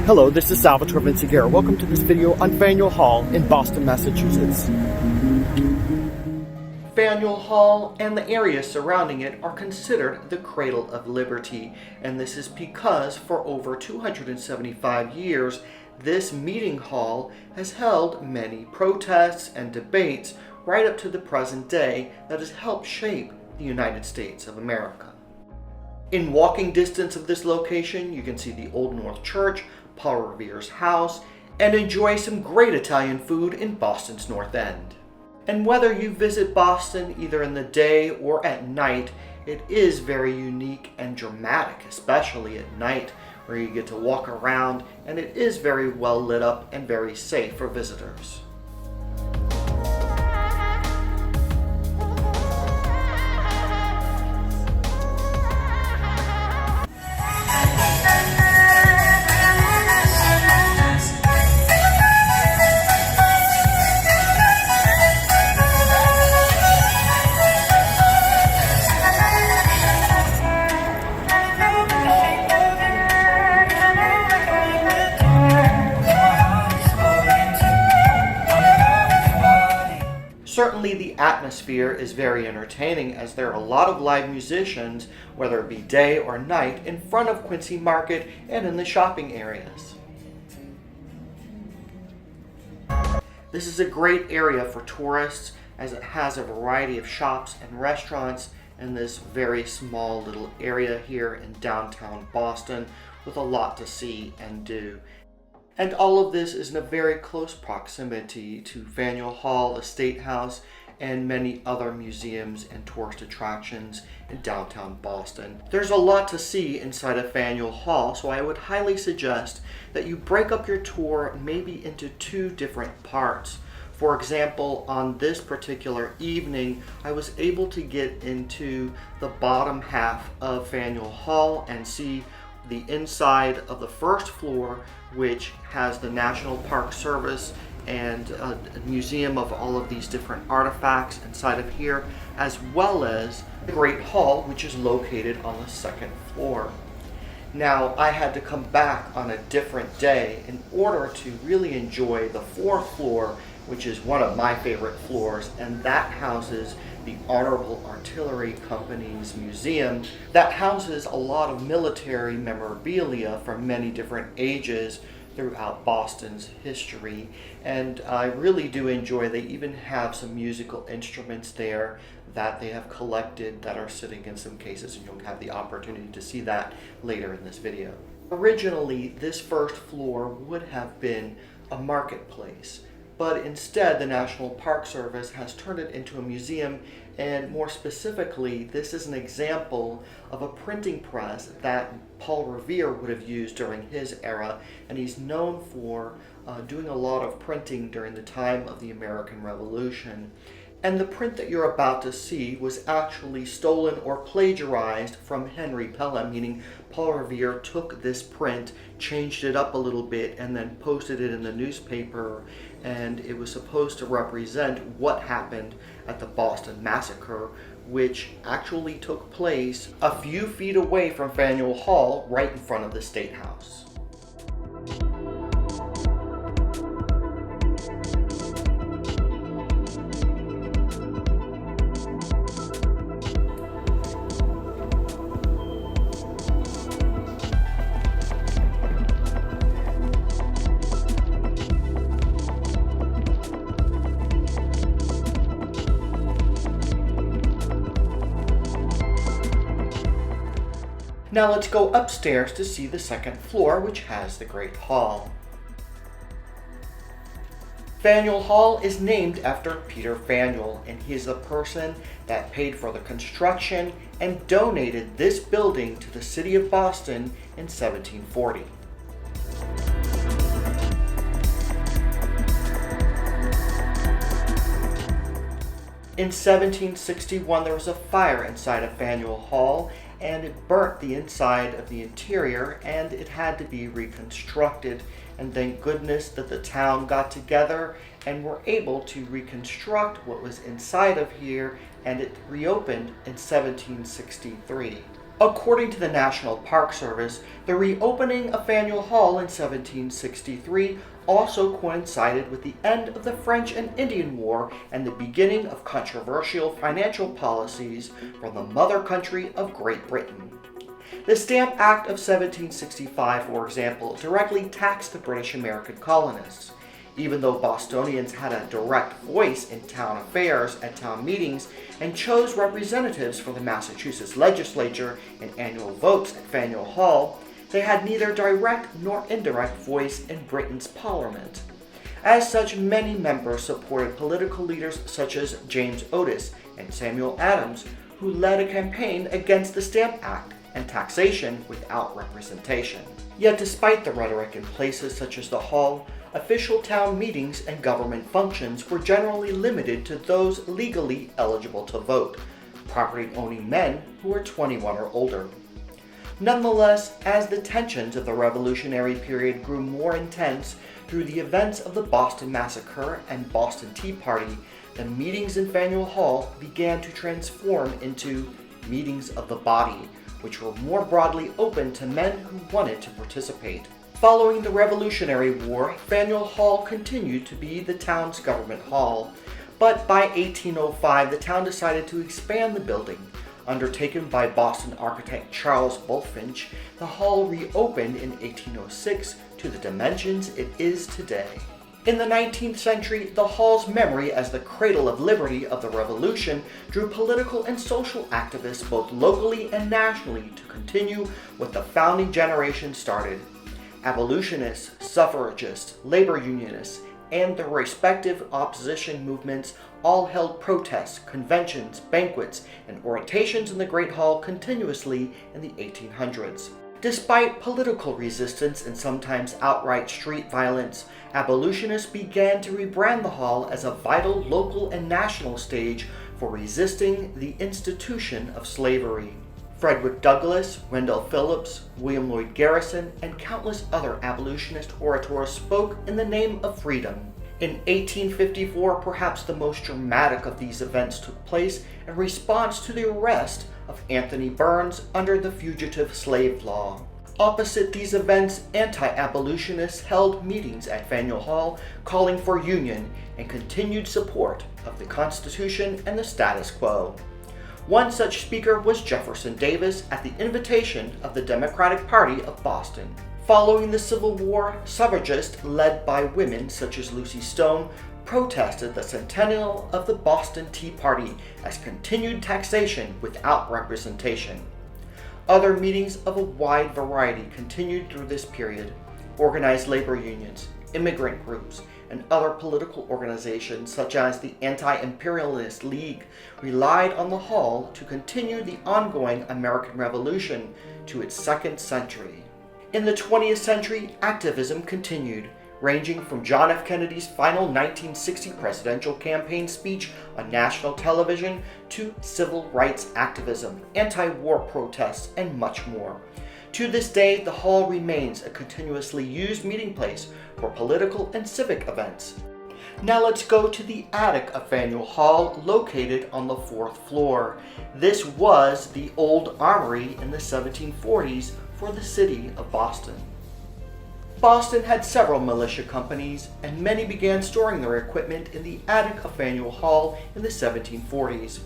Hello, this is Salvatore Vinciguerra. Welcome to this video on Faneuil Hall in Boston, Massachusetts. Faneuil Hall and the area surrounding it are considered the Cradle of Liberty, and this is because for over 275 years, this meeting hall has held many protests and debates right up to the present day that has helped shape the United States of America. In walking distance of this location, you can see the Old North Church, Paul Revere's house, and enjoy some great Italian food in Boston's North End. And whether you visit Boston either in the day or at night, it is very unique and dramatic, especially at night, where you get to walk around, and it is very well lit up and very safe for visitors. Certainly the atmosphere is very entertaining, as there are a lot of live musicians, whether it be day or night, in front of Quincy Market and in the shopping areas. This is a great area for tourists, as it has a variety of shops and restaurants in this very small little area here in downtown Boston, with a lot to see and do. And all of this is in a very close proximity to Faneuil Hall, the State House, and many other museums and tourist attractions in downtown Boston. There's a lot to see inside of Faneuil Hall, so I would highly suggest that you break up your tour maybe into two different parts. For example, on this particular evening, I was able to get into the bottom half of Faneuil Hall and see the inside of the first floor, which has the National Park Service and a museum of all of these different artifacts inside of here, as well as the Great Hall, which is located on the second floor. Now, I had to come back on a different day in order to really enjoy the fourth floor, which is one of my favorite floors, and that houses the Honorable Artillery Company's museum that houses a lot of military memorabilia from many different ages throughout Boston's history. And I really do enjoy, they even have some musical instruments there that they have collected that are sitting in some cases, and you'll have the opportunity to see that later in this video. Originally, this first floor would have been a marketplace, but instead the National Park Service has turned it into a museum, and more specifically, this is an example of a printing press that Paul Revere would have used during his era, and he's known for doing a lot of printing during the time of the American Revolution. And the print that you're about to see was actually stolen or plagiarized from Henry Pelham, meaning Paul Revere took this print, changed it up a little bit, and then posted it in the newspaper, and it was supposed to represent what happened at the Boston Massacre, which actually took place a few feet away from Faneuil Hall, right in front of the State House. Now let's go upstairs to see the second floor, which has the Great Hall. Faneuil Hall is named after Peter Faneuil, and he is the person that paid for the construction and donated this building to the city of Boston in 1740. In 1761, there was a fire inside of Faneuil Hall, and it burnt the inside of the interior, and it had to be reconstructed. And thank goodness that the town got together and were able to reconstruct what was inside of here, and it reopened in 1763. According to the National Park Service, the reopening of Faneuil Hall in 1763 also coincided with the end of the French and Indian War and the beginning of controversial financial policies from the mother country of Great Britain. The Stamp Act of 1765, for example, directly taxed the British American colonists. Even though Bostonians had a direct voice in town affairs at town meetings and chose representatives for the Massachusetts legislature in annual votes at Faneuil Hall, they had neither direct nor indirect voice in Britain's Parliament. As such, many members supported political leaders such as James Otis and Samuel Adams, who led a campaign against the Stamp Act and taxation without representation. Yet despite the rhetoric in places such as the Hall, official town meetings and government functions were generally limited to those legally eligible to vote, property-owning men who were 21 or older. Nonetheless, as the tensions of the Revolutionary period grew more intense through the events of the Boston Massacre and Boston Tea Party, the meetings in Faneuil Hall began to transform into meetings of the body, which were more broadly open to men who wanted to participate. Following the Revolutionary War, Faneuil Hall continued to be the town's government hall, but by 1805 the town decided to expand the building. Undertaken by Boston architect Charles Bulfinch, the hall reopened in 1806 to the dimensions it is today. In the 19th century, the hall's memory as the Cradle of Liberty of the Revolution drew political and social activists both locally and nationally to continue what the founding generation started. Abolitionists, suffragists, labor unionists, and their respective opposition movements all held protests, conventions, banquets, and orations in the Great Hall continuously in the 1800s. Despite political resistance and sometimes outright street violence, abolitionists began to rebrand the hall as a vital local and national stage for resisting the institution of slavery. Frederick Douglass, Wendell Phillips, William Lloyd Garrison, and countless other abolitionist orators spoke in the name of freedom. In 1854, perhaps the most dramatic of these events took place in response to the arrest of Anthony Burns under the Fugitive Slave Law. Opposite these events, anti-abolitionists held meetings at Faneuil Hall calling for union and continued support of the Constitution and the status quo. One such speaker was Jefferson Davis at the invitation of the Democratic Party of Boston. Following the Civil War, suffragists led by women such as Lucy Stone protested the centennial of the Boston Tea Party as continued taxation without representation. Other meetings of a wide variety continued through this period. Organized labor unions, immigrant groups, and other political organizations such as the Anti-Imperialist League relied on the hall to continue the ongoing American Revolution to its second century. In the 20th century, activism continued, ranging from John F. Kennedy's final 1960 presidential campaign speech on national television to civil rights activism, anti-war protests, and much more. To this day, the hall remains a continuously used meeting place for political and civic events. Now let's go to the attic of Faneuil Hall, located on the 4th floor. This was the old armory in the 1740s for the city of Boston. Boston had several militia companies, and many began storing their equipment in the attic of Faneuil Hall in the 1740s.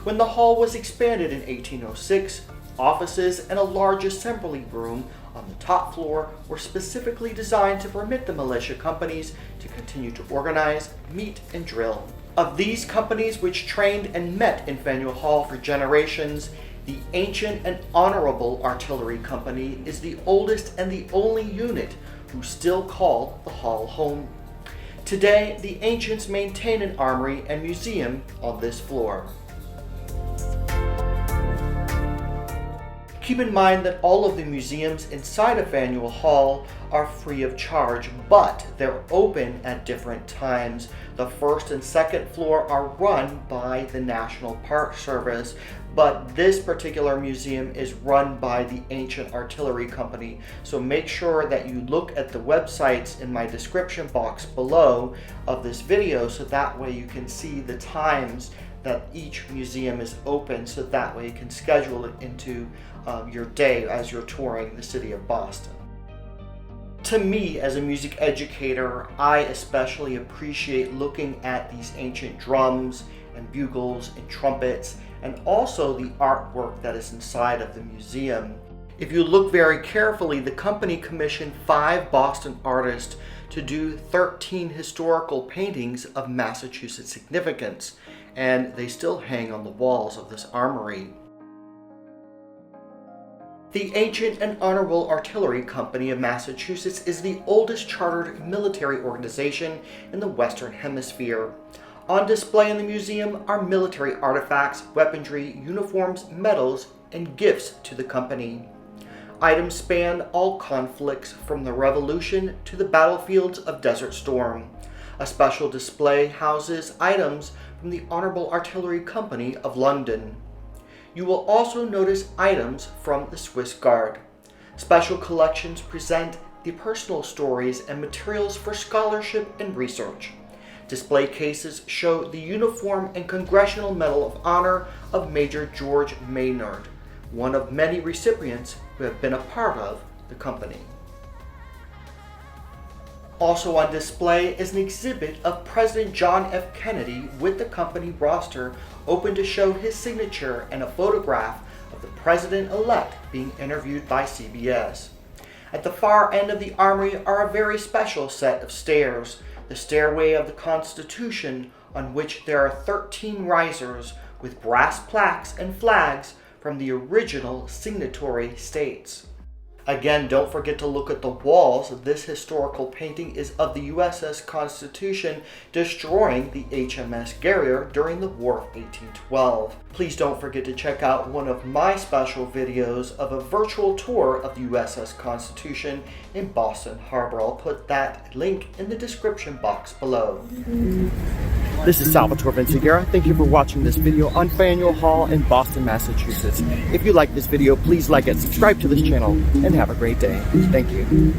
When the hall was expanded in 1806, offices and a large assembly room on the top floor were specifically designed to permit the militia companies to continue to organize, meet, and drill. Of these companies which trained and met in Faneuil Hall for generations, the Ancient and Honorable Artillery Company is the oldest and the only unit who still call the hall home. Today, the Ancients maintain an armory and museum on this floor. Keep in mind that all of the museums inside of Faneuil Hall are free of charge, but they're open at different times. The first and second floor are run by the National Park Service, but this particular museum is run by the Ancient Artillery Company. So make sure that you look at the websites in my description box below of this video, so that way you can see the times that each museum is open, so that way you can schedule it into your day as you're touring the city of Boston. To me, as a music educator, I especially appreciate looking at these ancient drums and bugles and trumpets, and also the artwork that is inside of the museum. If you look very carefully, the company commissioned 5 Boston artists to do 13 historical paintings of Massachusetts significance, and they still hang on the walls of this armory. The Ancient and Honorable Artillery Company of Massachusetts is the oldest chartered military organization in the Western Hemisphere. On display in the museum are military artifacts, weaponry, uniforms, medals, and gifts to the company. Items span all conflicts from the Revolution to the battlefields of Desert Storm. A special display houses items from the Honorable Artillery Company of London. You will also notice items from the Swiss Guard. Special collections present the personal stories and materials for scholarship and research. Display cases show the uniform and Congressional Medal of Honor of Major George Maynard, one of many recipients who have been a part of the company. Also on display is an exhibit of President John F. Kennedy with the company roster open to show his signature and a photograph of the president-elect being interviewed by CBS. At the far end of the armory are a very special set of stairs, the Stairway of the Constitution, on which there are 13 risers with brass plaques and flags from the original signatory states. Again, don't forget to look at the walls. This historical painting is of the USS Constitution destroying the HMS Guerrier during the War of 1812. Please don't forget to check out one of my special videos of a virtual tour of the USS Constitution in Boston Harbor. I'll put that link in the description box below. This is Salvatore Vinciguerra. Thank you for watching this video on Faneuil Hall in Boston, Massachusetts. If you like this video, please like it, subscribe to this channel, and have a great day. Thank you.